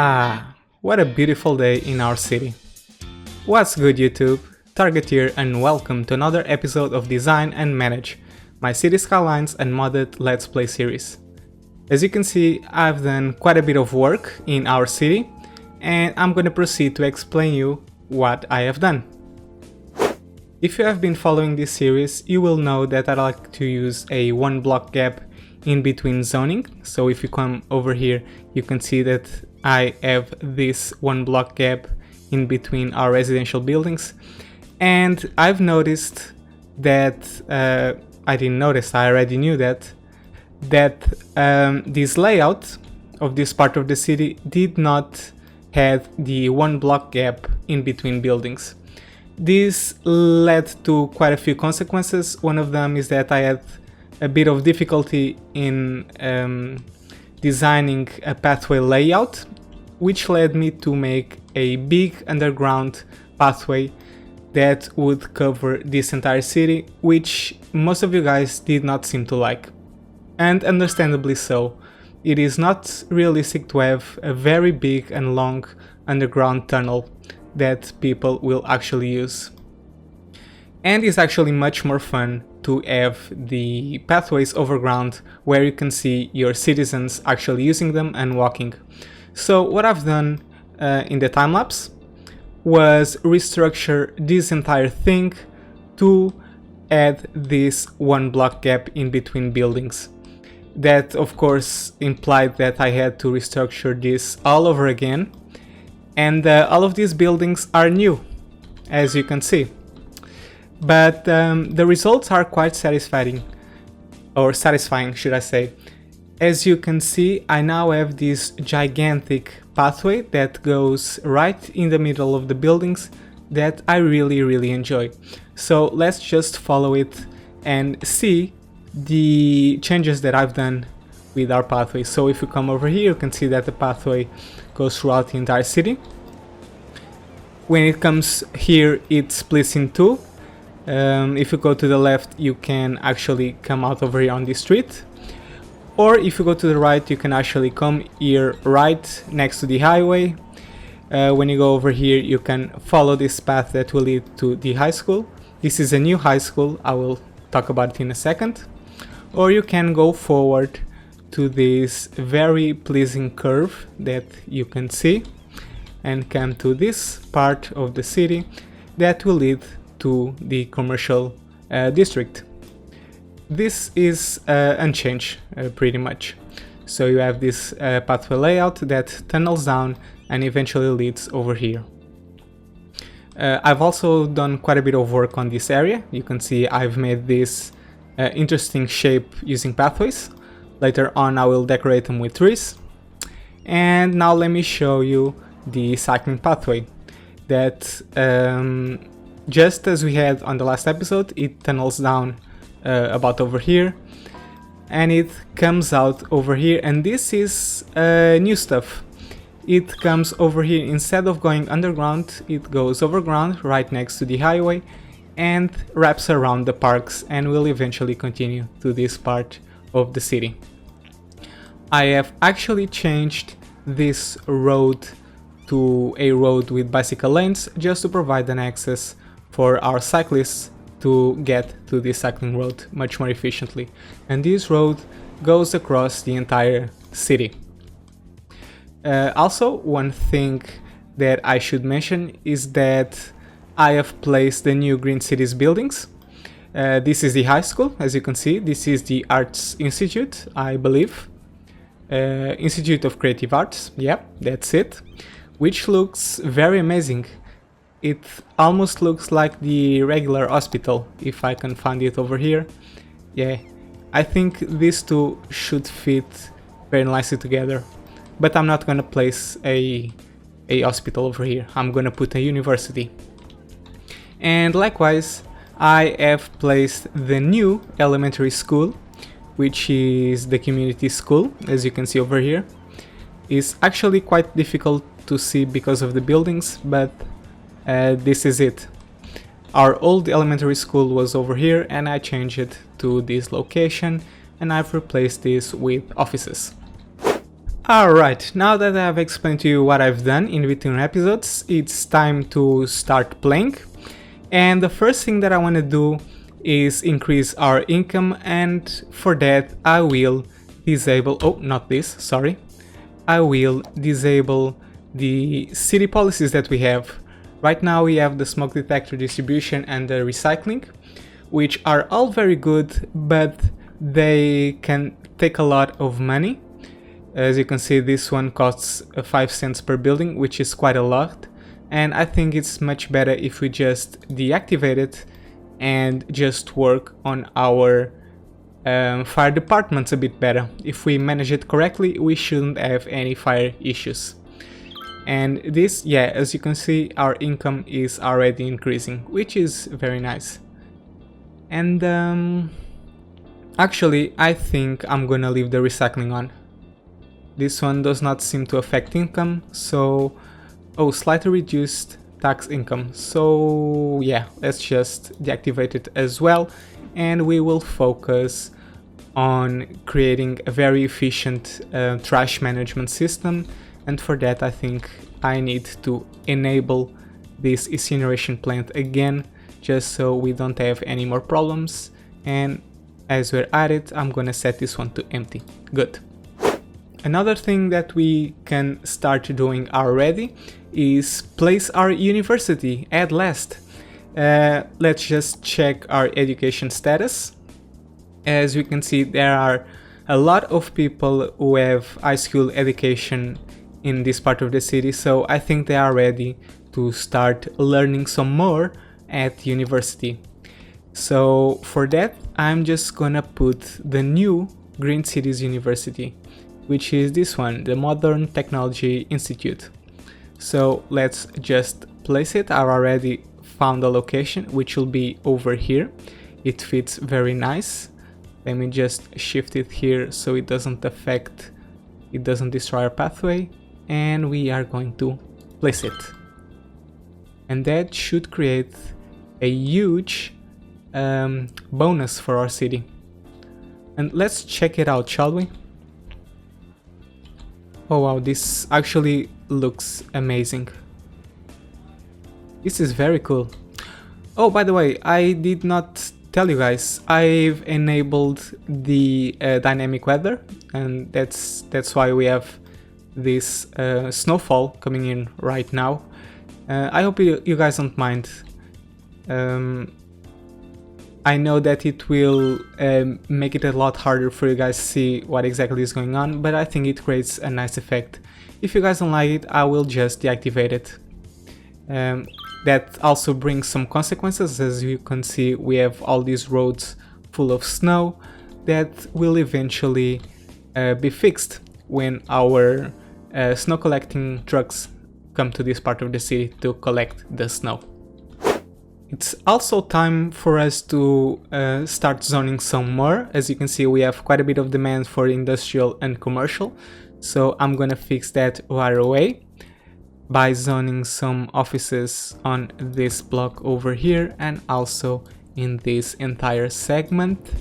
Ah, what a beautiful day in our city. What's good, YouTube? Target here and welcome to another episode of Design and Manage, my City Skylines Unmodded Let's Play series. As you can see, I've done quite a bit of work in our city, and I'm gonna proceed to explain you what I have done. If you have been following this series, you will know that I like to use a one block gap in between zoning. So if you come over here, you can see that I have this one block gap in between our residential buildings. And I've noticed that, I didn't notice, I already knew that this layout of this part of the city did not have the one block gap in between buildings. This led to quite a few consequences. One of them is that I had a bit of difficulty in designing a pathway layout, which led me to make a big underground pathway that would cover this entire city, which most of you guys did not seem to like. And understandably so. It is not realistic to have a very big and long underground tunnel that people will actually use. And it's actually much more fun to have the pathways overground where you can see your citizens actually using them and walking. So what I've done in the time-lapse was restructure this entire thing to add this one block gap in between buildings. That of course implied that I had to restructure this all over again, and all of these buildings are new, as you can see. But the results are quite satisfying, should I say. As you can see, I now have this gigantic pathway that goes right in the middle of the buildings that I really enjoy. So let's just follow it and see the changes that I've done with our pathway. So if you come over here, you can see that the pathway goes throughout the entire city. When it comes here, it splits in two. If you go to the left, you can actually come out over here on this street, or if you go to the right, you can actually come here right next to the highway. When you go over here, you can follow this path that will lead to the high school. This is a new high school, I will talk about it in a second. Or you can go forward to this very pleasing curve that you can see and come to this part of the city that will lead to the commercial district. This is unchanged pretty much. So you have this pathway layout that tunnels down and eventually leads over here. I've also done quite a bit of work on this area. You can see I've made this interesting shape using pathways. Later on I will decorate them with trees. And now let me show you the cycling pathway that just as we had on the last episode, it tunnels down about over here and it comes out over here, and this is new stuff. It comes over here, instead of going underground, it goes overground right next to the highway and wraps around the parks and will eventually continue to this part of the city. I have actually changed this road to a road with bicycle lanes just to provide an access for our cyclists to get to this cycling road much more efficiently. And this road goes across the entire city. Also, one thing that I should mention is that I have placed the new Green Cities buildings. This is the high school, as you can see. This is the Arts Institute, I believe. Institute of Creative Arts, yeah, that's it. Which looks very amazing. It almost looks like the regular hospital, if I can find it over here. Yeah, I think these two should fit very nicely together. But I'm not gonna place a hospital over here. I'm gonna put a university. And likewise, I have placed the new elementary school, which is the community school, as you can see over here. It's actually quite difficult to see because of the buildings, but this is it. Our old elementary school was over here and I changed it to this location and I've replaced this with offices. Alright, now that I've explained to you what I've done in between episodes, it's time to start playing. And the first thing that I want to do is increase our income, and for that I will disable, I will disable the city policies that we have. Right now we have the smoke detector distribution and the recycling, which are all very good, but they can take a lot of money. As you can see, this one costs 5 cents per building, which is quite a lot, and I think it's much better if we just deactivate it and just work on our fire departments a bit better. If we manage it correctly, we shouldn't have any fire issues. And this, yeah, as you can see, our income is already increasing, which is very nice. And actually, I think I'm gonna leave the recycling on. This one does not seem to affect income, so... oh, slightly reduced tax income. So yeah, let's just deactivate it as well, and we will focus on creating a very efficient trash management system. And for that I think I need to enable this incineration plant again, just so we don't have any more problems. And as we're at it, I'm gonna set this one to empty. Good. Another thing that we can start doing already is place our university at last. Let's just check our education status. As we can see, there are a lot of people who have high school education in this part of the city, so I think they are ready to start learning some more at university. So for that, I'm just gonna put the new Green Cities University, which is this one, the Modern Technology Institute. So let's just place it. I've already found a location, which will be over here. It fits very nice. Let me just shift it here so it doesn't destroy our pathway. And we are going to place it. And that should create a huge bonus for our city. And let's check it out, shall we? Oh wow, this actually looks amazing. This is very cool. Oh, by the way, I did not tell you guys, I've enabled the dynamic weather, and that's why we have this snowfall coming in right now. I hope you guys don't mind. I know that it will make it a lot harder for you guys to see what exactly is going on, but I think it creates a nice effect. If you guys don't like it, I will just deactivate it. That also brings some consequences. As you can see, we have all these roads full of snow that will eventually be fixed when our snow collecting trucks come to this part of the city to collect the snow. It's also time for us to start zoning some more. As you can see, we have quite a bit of demand for industrial and commercial, so I'm gonna fix that right away by zoning some offices on this block over here and also in this entire segment.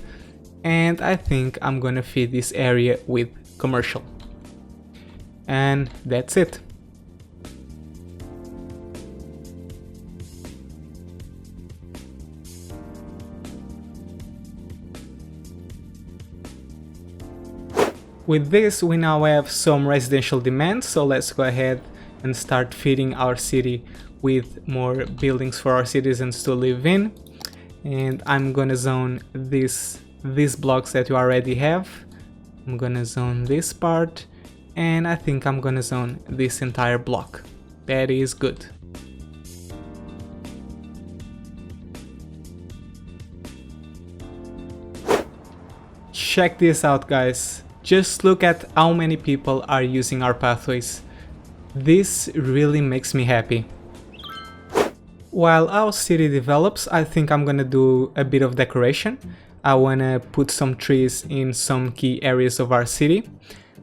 And I think I'm gonna feed this area with commercial. And that's it. With this, we now have some residential demand, so let's go ahead and start feeding our city with more buildings for our citizens to live in. And I'm gonna zone these blocks that you already have. I'm gonna zone this part, and I think I'm gonna zone this entire block. That is good. Check this out, guys. Just look at how many people are using our pathways. This really makes me happy. While our city develops, I think I'm gonna do a bit of decoration. I wanna put some trees in some key areas of our city.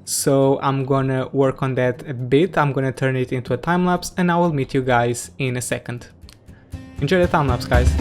So I'm gonna work on that a bit. I'm gonna turn it into a time lapse, and I will meet you guys in a second. Enjoy the time lapse, guys.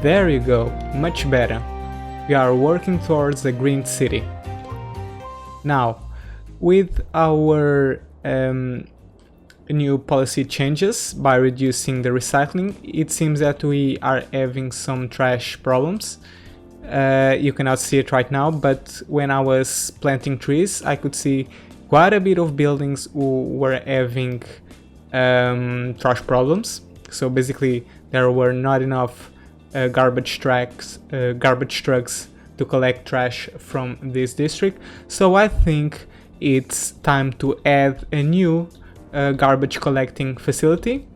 There you go, much better. We are working towards a green city. Now, with our new policy changes by reducing the recycling, it seems that we are having some trash problems. You cannot see it right now, but when I was planting trees, I could see quite a bit of buildings who were having trash problems. So basically, there were not enough garbage trucks to collect trash from this district. So I think it's time to add a new garbage collecting facility,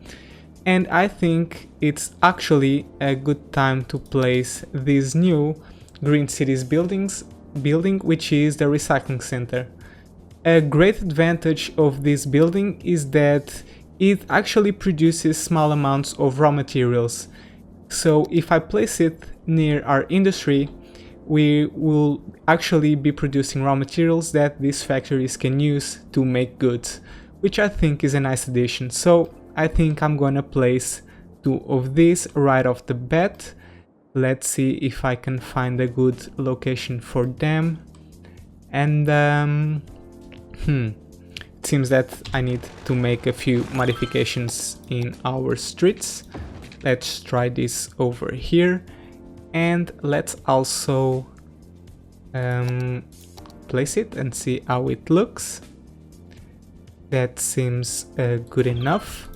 and I think it's actually a good time to place this new Green Cities building, which is the recycling center. A great advantage of this building is that it actually produces small amounts of raw materials. So if I place it near our industry, we will actually be producing raw materials that these factories can use to make goods, which I think is a nice addition. So I think I'm gonna place 2 of these right off the bat. Let's see if I can find a good location for them. And it seems that I need to make a few modifications in our streets. Let's try this over here, and let's also place it and see how it looks. That seems good enough.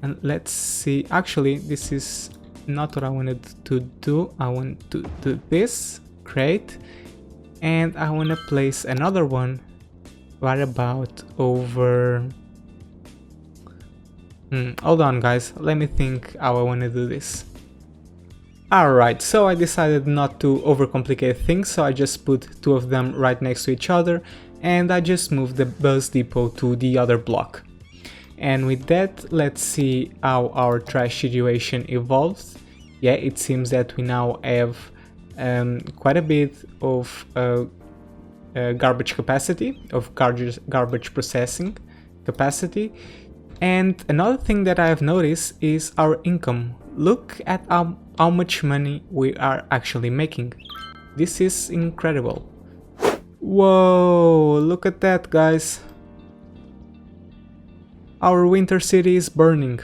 And let's see, actually this is not what I wanted to do. I want to do this, great. And I want to place another one right about over... hold on guys, let me think how I want to do this. Alright, so I decided not to overcomplicate things, so I just put 2 of them right next to each other, and I just moved the bus depot to the other block. And with that, let's see how our trash situation evolves. Yeah, it seems that we now have quite a bit of garbage capacity, of garbage processing capacity. And another thing that I have noticed is our income. Look at how much money we are actually making. This is incredible. Whoa, look at that guys. Our winter city is burning.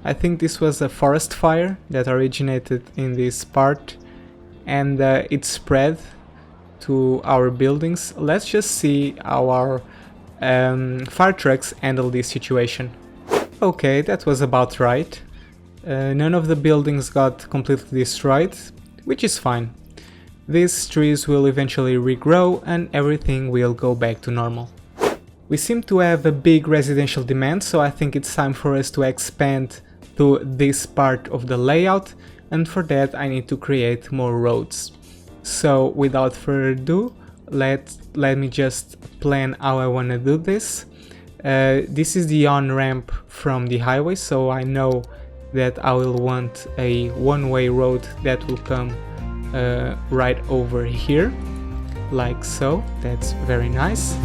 I think this was a forest fire that originated in this part, and it spread to our buildings. Let's just see how our fire trucks handle this situation. Okay, that was about right. None of the buildings got completely destroyed, which is fine. These trees will eventually regrow and everything will go back to normal. We seem to have a big residential demand, so I think it's time for us to expand to this part of the layout, and for that I need to create more roads. So without further ado, let me just plan how I want to do this. This is the on-ramp from the highway, so I know that I will want a one-way road that will come right over here, like so. That's very nice.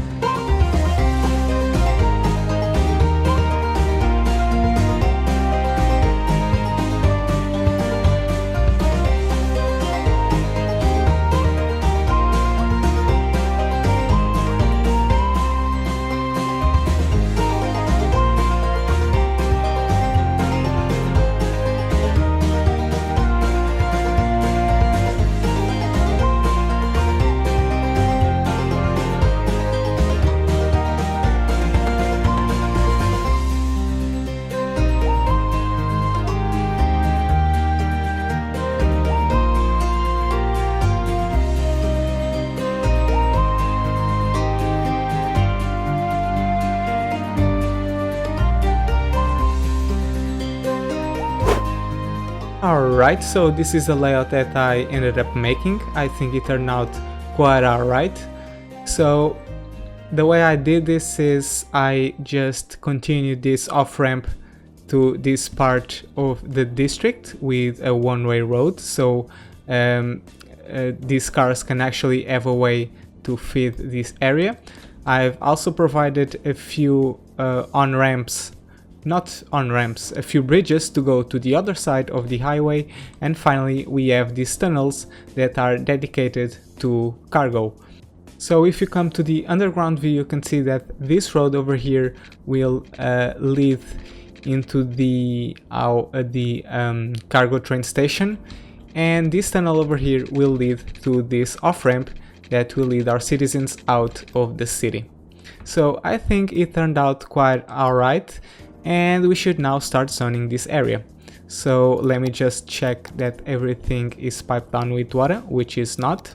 Alright, so this is the layout that I ended up making. I think it turned out quite alright. So the way I did this is I just continued this off-ramp to this part of the district with a one-way road, so these cars can actually have a way to feed this area. I've also provided a few on-ramps, not on-ramps, a few bridges to go to the other side of the highway, and finally we have these tunnels that are dedicated to cargo. So if you come to the underground view, you can see that this road over here will lead into the cargo train station, and this tunnel over here will lead to this off-ramp that will lead our citizens out of the city. So I think it turned out quite alright, and we should now start zoning this area. So let me just check that everything is piped down with water, which is not.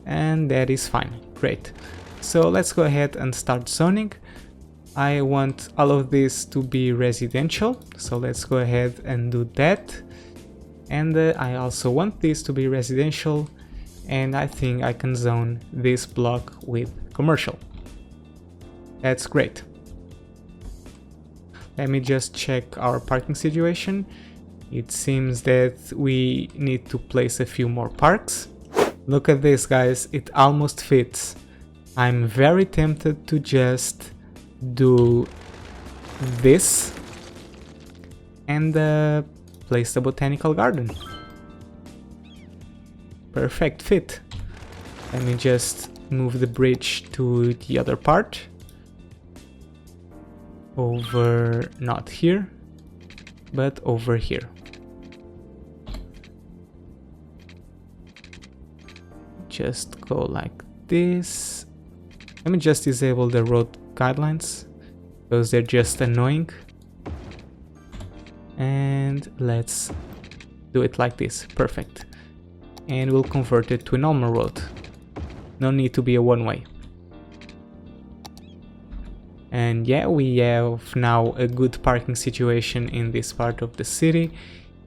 And that is fine. Great. So let's go ahead and start zoning. I want all of this to be residential, so let's go ahead and do that. And I also want this to be residential, and I think I can zone this block with commercial. That's great. Let me just check our parking situation. It seems that we need to place a few more parks. Look at this, guys, it almost fits. I'm very tempted to just do this and place the botanical garden. Perfect fit. Let me just move the bridge to the other part. Over, not here, but over here. Just go like this. Let me just disable the road guidelines because they're just annoying. And let's do it like this. Perfect. And we'll convert it to a normal road. No need to be a one-way. And yeah, we have now a good parking situation in this part of the city.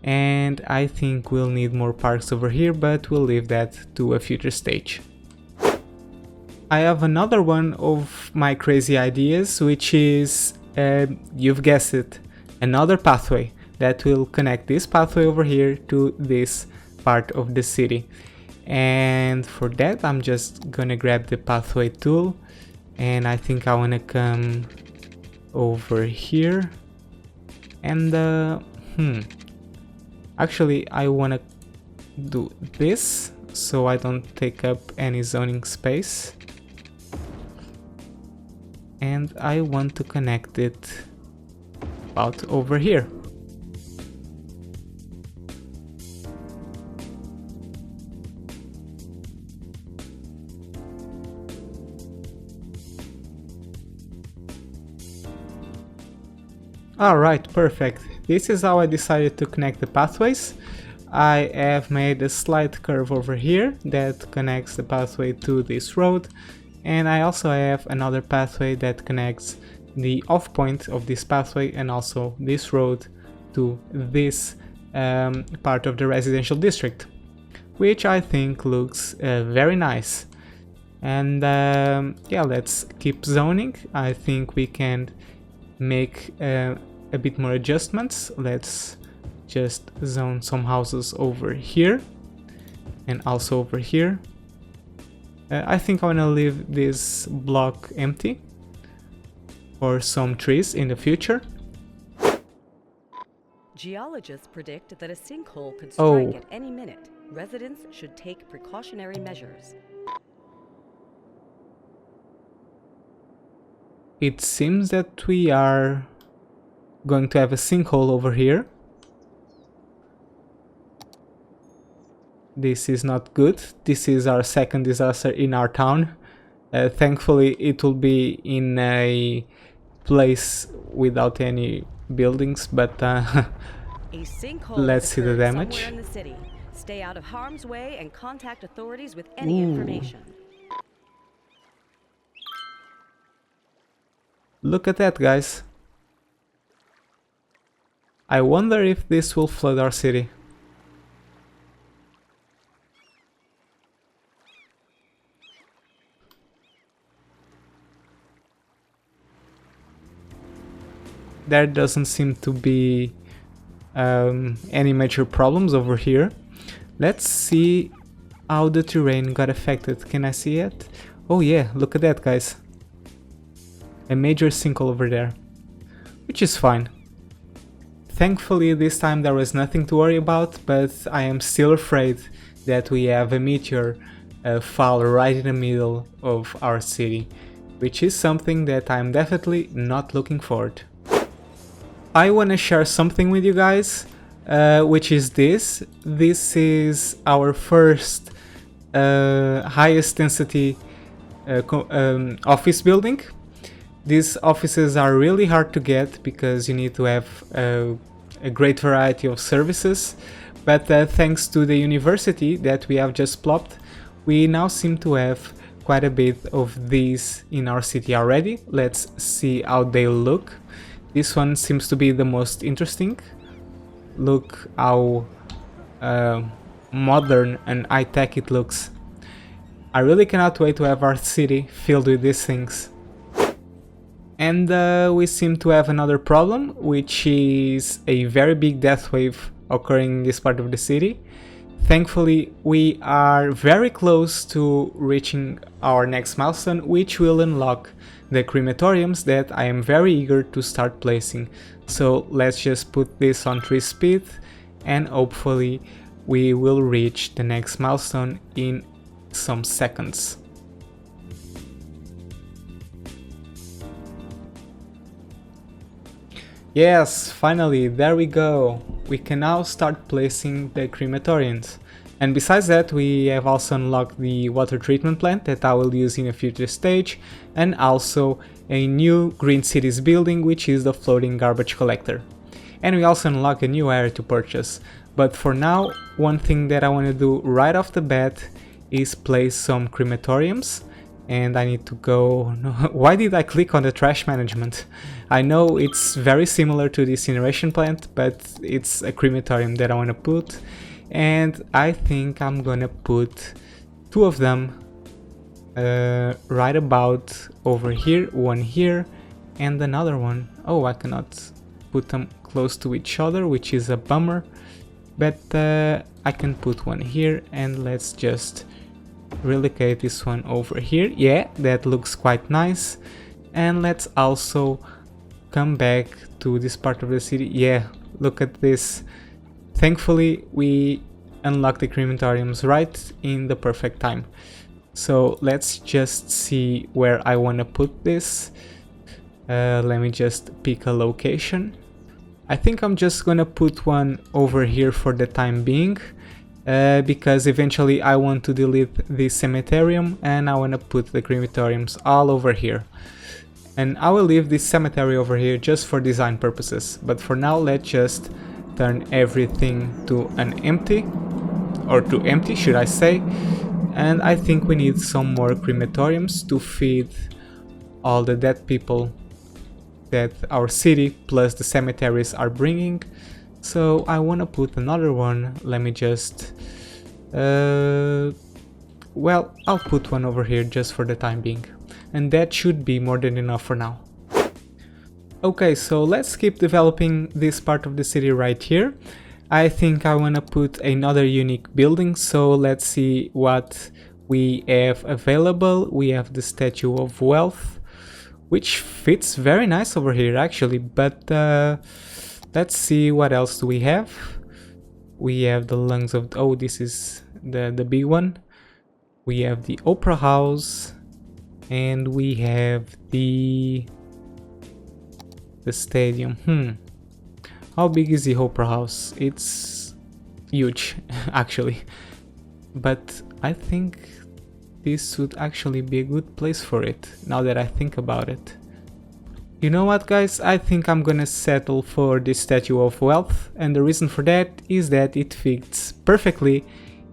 And I think we'll need more parks over here, but we'll leave that to a future stage. I have another one of my crazy ideas, which is, you've guessed it, another pathway that will connect this pathway over here to this part of the city. And for that, I'm just gonna grab the pathway tool, and I think I wanna come over here. And actually, I wanna do this so I don't take up any zoning space. And I want to connect it about over here. Alright, perfect. This is how I decided to connect the pathways. I have made a slight curve over here that connects the pathway to this road, and I also have another pathway that connects the off point of this pathway and also this road to this part of the residential district, which I think looks very nice. And yeah, let's keep zoning. I think we can make a bit more adjustments. Let's just zone some houses over here and also over here. I think I want to leave this block empty for some trees in the future. Geologists predict that a sinkhole could strike at any minute. Residents should take precautionary measures. It seems that we are going to have a sinkhole over here. This is not good. This is our second disaster in our town. Thankfully, it will be in a place without any buildings, but let's see the damage. In the city. Stay out of harm's way and contact authorities with any information. Look at that, guys. I wonder if this will flood our city. There doesn't seem to be any major problems over here. Let's see how the terrain got affected. Can I see it? Oh yeah, look at that, guys. A major sinkhole over there, which is fine. Thankfully this time there was nothing to worry about, but I am still afraid that we have a meteor fall right in the middle of our city, which is something that I'm definitely not looking forward. I want to share something with you guys, which is this. This is our first highest density office building. These offices are really hard to get because you need to have a great variety of services, but thanks to the university that we have just plopped, we now seem to have quite a bit of these in our city already. Let's see how they look. This one seems to be the most interesting. Look how modern and high-tech it looks. I really cannot wait to have our city filled with these things. And we seem to have another problem, which is a very big death wave occurring in this part of the city. Thankfully, we are very close to reaching our next milestone, which will unlock the crematoriums that I am very eager to start placing. So let's just put this on 3 speed and hopefully we will reach the next milestone in some seconds. Yes, finally, there we go. We can now start placing the crematoriums. And besides that, we have also unlocked the water treatment plant that I will use in a future stage, and also a new green cities building, which is the floating garbage collector. And we also unlock a new area to purchase. But for now, one thing that I want to do right off the bat is place some crematoriums. And I need to go... No, why did I click on the trash management? I know it's very similar to the incineration plant, but it's a crematorium that I want to put. And I think I'm gonna put 2 of them right about over here, one here and another one. Oh, I cannot put them close to each other, which is a bummer, but I can put one here, and let's just relocate this one over here. Yeah, that looks quite nice. And let's also come back to this part of the city. Yeah, look at this. Thankfully we unlocked the crematoriums right in the perfect time. So let's just see where I want to put this. Let me just pick a location. I think I'm just gonna put one over here for the time being, because eventually I want to delete the cemeterium and I want to put the crematoriums all over here. And I will leave this cemetery over here just for design purposes, but for now let's just turn everything to an empty, or to empty should I say. And I think we need some more crematoriums to feed all the dead people that our city plus the cemeteries are bringing. So I want to put another one. Let me just well, I'll put one over here just for the time being, and that should be more than enough for now. Okay, so let's keep developing this part of the city right here. I think I want to put another unique building, so let's see what we have available. We have the Statue of Wealth, which fits very nice over here actually, but let's see what else do we have. We have the lungs of... oh, this is the big one. We have the Opera House, and we have the stadium. How big is the Opera House? It's huge actually, but I think this would actually be a good place for it, now that I think about it. You know what, guys, I think I'm gonna settle for this Statue of Wealth, and the reason for that is that it fits perfectly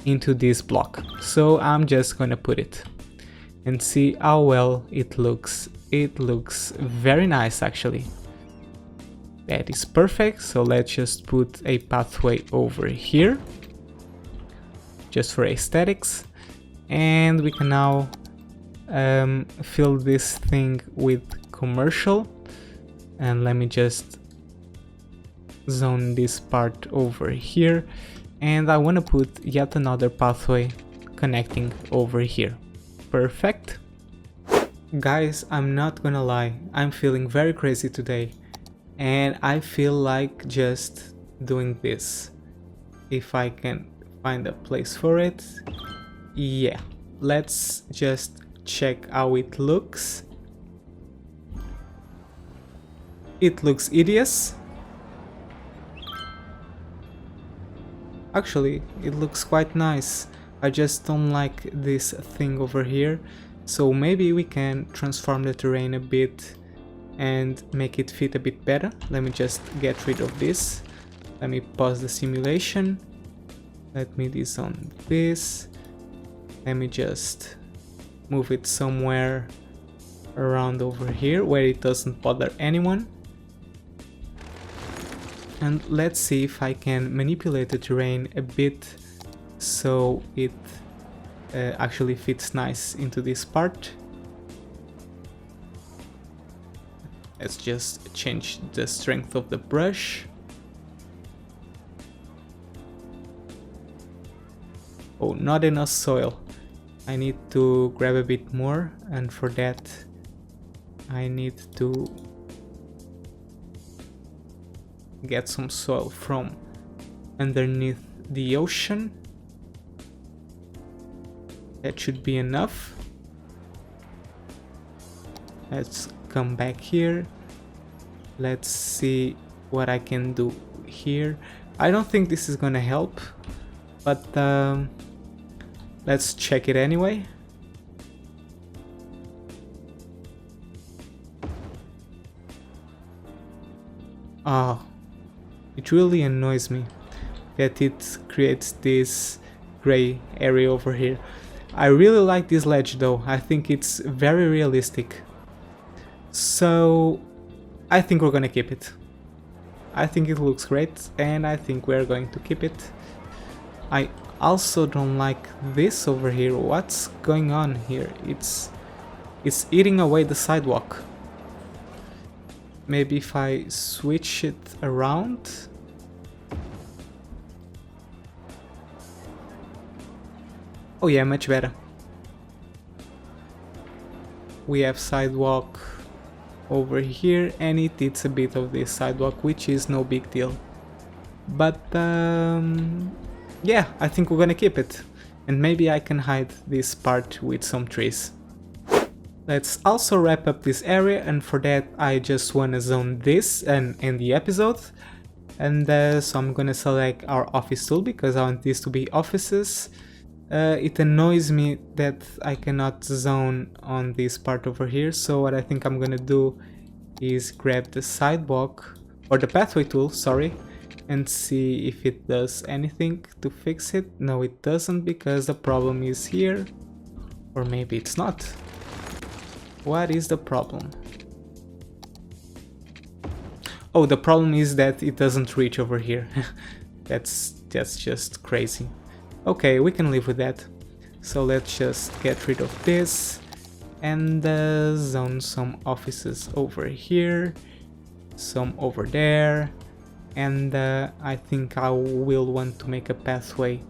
into this block. So I'm just gonna put it and see how well it looks. It looks very nice actually. That is perfect, so let's just put a pathway over here, just for aesthetics. And we can now fill this thing with commercial. And let me just zone this part over here. And I want to put yet another pathway connecting over here. Perfect. Guys, I'm not gonna lie, I'm feeling very crazy today, and I feel like just doing this. If I can find a place for it. Yeah, let's just check how it looks. It looks hideous. Actually, it looks quite nice. I just don't like this thing over here. So maybe we can transform the terrain a bit and make it fit a bit better. Let me just get rid of this. Let me pause the simulation. Let me design this. Let me just move it somewhere around over here where it doesn't bother anyone. And let's see if I can manipulate the terrain a bit so it actually fits nice into this part. Let's just change the strength of the brush. Oh, not enough soil. I need to grab a bit more, and for that I need to get some soil from underneath the ocean. That should be enough. Let's come back here. Let's see what I can do here. I don't think this is gonna help, but let's check it anyway. Oh, it really annoys me that it creates this gray area over here. I really like this ledge though, I think it's very realistic. So I think we're gonna keep it. I think it looks great and I think we're going to keep it. I also don't like this over here. What's going on here? It's eating away the sidewalk. Maybe if I switch it around. Oh yeah, much better. We have sidewalk over here and it eats a bit of this sidewalk, which is no big deal. But yeah, I think we're gonna keep it. And maybe I can hide this part with some trees. Let's also wrap up this area, and for that I just wanna zone this and end the episode. And so I'm gonna select our office tool because I want this to be offices. It annoys me that I cannot zone on this part over here, so what I think I'm gonna do is grab the sidewalk, or the pathway tool, sorry, and see if it does anything to fix it. No, it doesn't, because the problem is here. Or maybe it's not. What is the problem? Oh, the problem is that it doesn't reach over here. That's just crazy. Okay, we can live with that. So let's just get rid of this and zone some offices over here, some over there, and I think I will want to make a pathway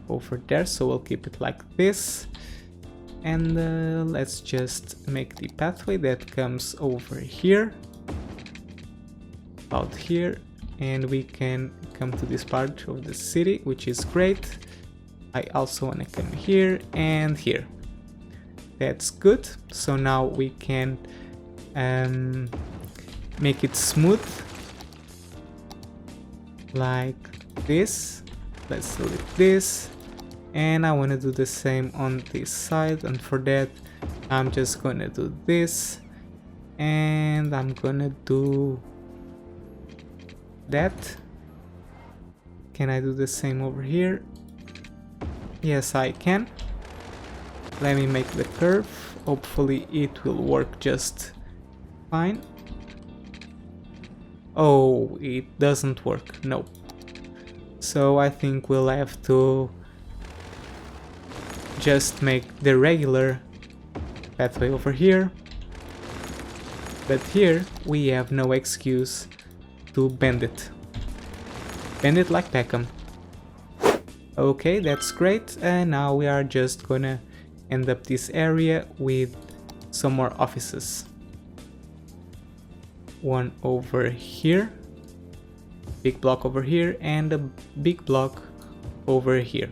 over there, so we'll keep it like this. And let's just make the pathway that comes over here, out here, and we can come to this part of the city, which is great. I also want to come here and here. That's good. So now we can make it smooth like this. Let's delete this, and I want to do the same on this side, and for that I'm just gonna do this, and I'm gonna do that. Can I do the same over here? Yes, I can. Let me make the curve. Hopefully it will work just fine. Oh, it doesn't work. No. So I think we'll have to just make the regular pathway over here. But here we have no excuse to bend it. Bend it like Beckham. Okay, that's great. And now we are just gonna end up this area with some more offices. One over here, big block over here, and a big block over here.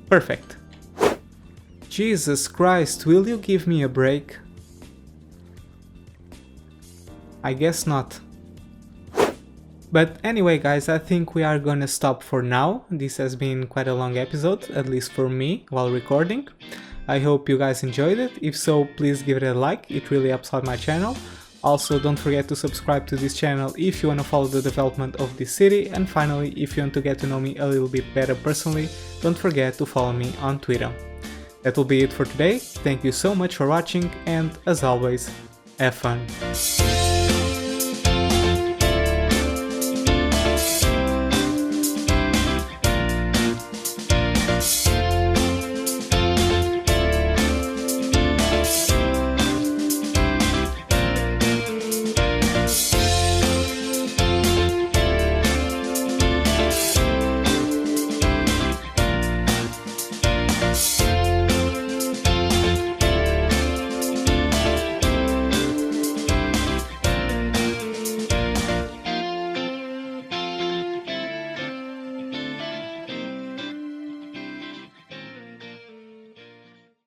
Perfect. Jesus Christ, will you give me a break? I guess not. But anyway guys, I think we are gonna stop for now. This has been quite a long episode, at least for me, while recording. I hope you guys enjoyed it. If so, please give it a like, it really helps out my channel. Also, don't forget to subscribe to this channel if you want to follow the development of this city. And finally, if you want to get to know me a little bit better personally, don't forget to follow me on Twitter. That will be it for today. Thank you so much for watching, and as always, have fun.